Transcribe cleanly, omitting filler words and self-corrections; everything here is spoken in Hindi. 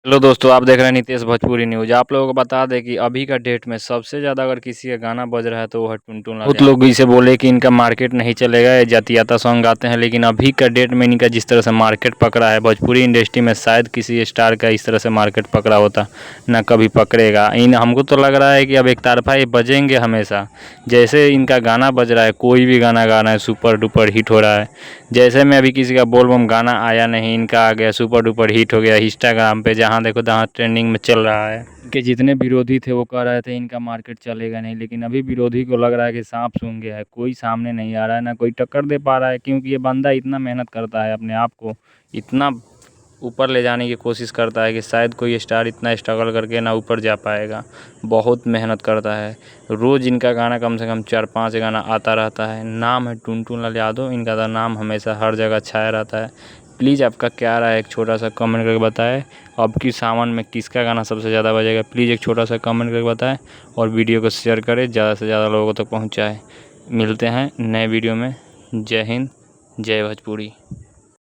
हेलो दोस्तों, आप देख रहे हैं नितेश भोजपुरी न्यूज़। आप लोगों को बता दें कि अभी का डेट में सबसे ज़्यादा अगर किसी का गाना बज रहा है तो वो है टुनटुन लाल। बहुत लोग इसे बोले कि इनका मार्केट नहीं चलेगा, ये जातियाता सॉन्ग गाते हैं, लेकिन अभी का डेट में इनका जिस तरह से मार्केट पकड़ा है भोजपुरी इंडस्ट्री में, शायद किसी स्टार का इस तरह से मार्केट पकड़ा होता ना कभी पकड़ेगा। इन हमको तो लग रहा है कि अब एक तरफा ये बजेंगे हमेशा। जैसे इनका गाना बज रहा है, कोई भी गाना गा रहे हैं सुपर डुपर हिट हो रहा है। जैसे में अभी किसी का बोल बम गाना आया नहीं, इनका आ गया सुपर डुपर हिट हो गया इंस्टाग्राम पे, जहाँ देखो तहाँ ट्रेंडिंग में चल रहा है। इनके जितने विरोधी थे वो कह रहे थे इनका मार्केट चलेगा नहीं, लेकिन अभी विरोधी को लग रहा है कि सांप सूंघ गया है, कोई सामने नहीं आ रहा है, ना कोई टक्कर दे पा रहा है, क्योंकि ये बंदा इतना मेहनत करता है, अपने आप को इतना ऊपर ले जाने की कोशिश करता है कि शायद कोई स्टार इतना स्ट्रगल करके ना ऊपर जा पाएगा। बहुत मेहनत करता है, रोज़ इनका गाना कम से कम 4-5 गाना आता रहता है। नाम है टुनटुन लाल यादव, इनका तो नाम हमेशा हर जगह छाया रहता है। प्लीज़ आपका क्या राय है, एक छोटा सा कमेंट करके बताएं। अब की सावन में किसका गाना सबसे ज़्यादा बजेगा, प्लीज़ एक छोटा सा कमेंट करके बताएं और वीडियो को शेयर करें, ज़्यादा से ज़्यादा लोगों तक पहुँचाएँ। मिलते हैं नए वीडियो में। जय हिंद, जय भोजपुरी।